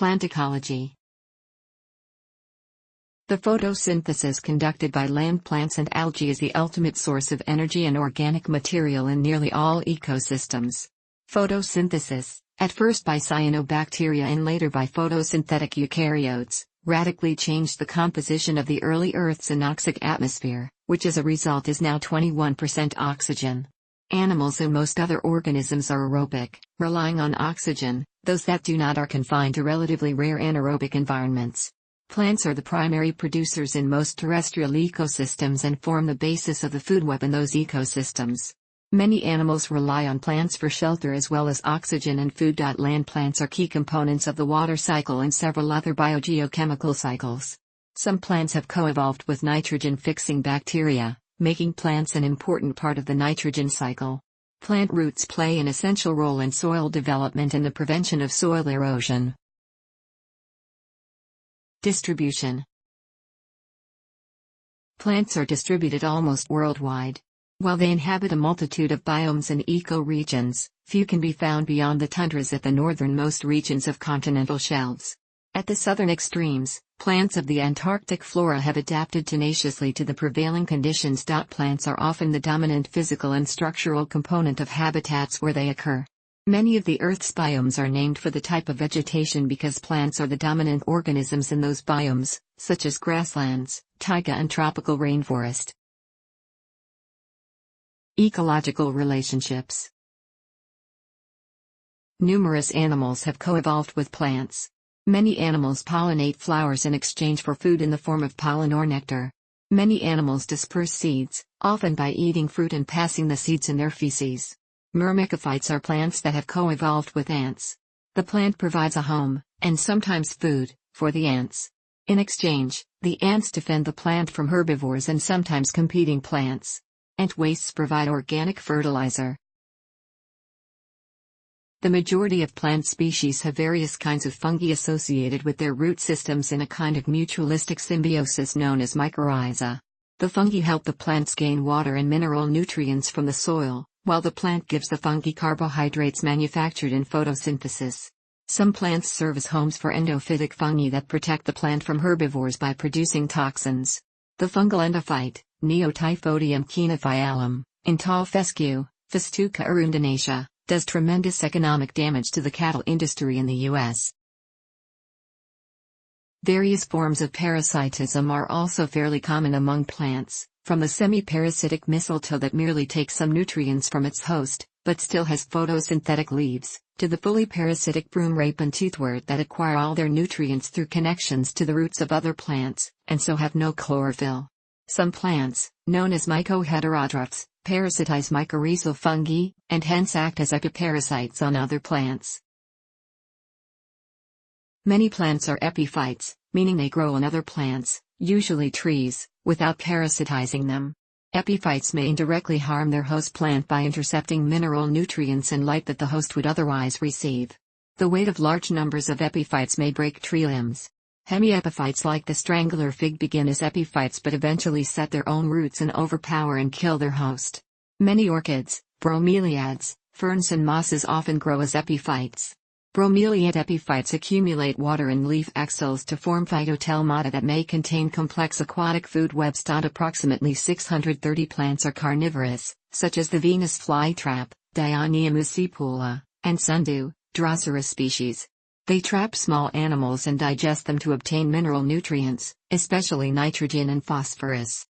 Plant ecology. The photosynthesis conducted by land plants and algae is the ultimate source of energy and organic material in nearly all ecosystems. Photosynthesis, at first by cyanobacteria and later by photosynthetic eukaryotes, radically changed the composition of the early Earth's anoxic atmosphere, which as a result is now 21% oxygen. Animals and most other organisms are aerobic, relying on oxygen. Those that do not are confined to relatively rare anaerobic environments. Plants are the primary producers in most terrestrial ecosystems and form the basis of the food web in those ecosystems. Many animals rely on plants for shelter as well as oxygen, and food.Land plants are key components of the water cycle and several other biogeochemical cycles. Some plants have coevolved with nitrogen-fixing bacteria, making plants an important part of the nitrogen cycle. Plant roots play an essential role in soil development and the prevention of soil erosion. Distribution. Plants are distributed almost worldwide. While they inhabit a multitude of biomes and ecoregions, few can be found beyond the tundras at the northernmost regions of continental shelves. At the southern extremes, plants of the Antarctic flora have adapted tenaciously to the prevailing conditions. Plants are often the dominant physical and structural component of habitats where they occur. Many of the Earth's biomes are named for the type of vegetation because plants are the dominant organisms in those biomes, such as grasslands, taiga and tropical rainforest. Ecological relationships. Numerous animals have coevolved with plants. Many animals pollinate flowers in exchange for food in the form of pollen or nectar. Many animals disperse seeds, often by eating fruit and passing the seeds in their feces. Myrmecophytes are plants that have coevolved with ants. The plant provides a home, and sometimes food, for the ants. In exchange, the ants defend the plant from herbivores and sometimes competing plants. Ant wastes provide organic fertilizer. The majority of plant species have various kinds of fungi associated with their root systems in a kind of mutualistic symbiosis known as mycorrhiza. The fungi help the plants gain water and mineral nutrients from the soil, while the plant gives the fungi carbohydrates manufactured in photosynthesis. Some plants serve as homes for endophytic fungi that protect the plant from herbivores by producing toxins. The fungal endophyte, Neotyphodium chenophyallum, in tall fescue, Festuca arundinacea, does tremendous economic damage to the cattle industry in the U.S. Various forms of parasitism are also fairly common among plants, from the semi-parasitic mistletoe that merely takes some nutrients from its host, but still has photosynthetic leaves, to the fully parasitic broomrape and toothwort that acquire all their nutrients through connections to the roots of other plants, and so have no chlorophyll. Some plants, known as mycoheterotrophs, parasitize mycorrhizal fungi, and hence act as epiparasites on other plants. Many plants are epiphytes, meaning they grow on other plants, usually trees, without parasitizing them. Epiphytes may indirectly harm their host plant by intercepting mineral nutrients and light that the host would otherwise receive. The weight of large numbers of epiphytes may break tree limbs. Hemiepiphytes like the strangler fig begin as epiphytes but eventually set their own roots and overpower and kill their host. Many orchids, bromeliads, ferns and mosses often grow as epiphytes. Bromeliad epiphytes accumulate water in leaf axils to form phytotelmata that may contain complex aquatic food webs. Approximately 630 plants are carnivorous, such as the Venus flytrap, Dionaea muscipula, and sundew, Drosera species. They trap small animals and digest them to obtain mineral nutrients, especially nitrogen and phosphorus.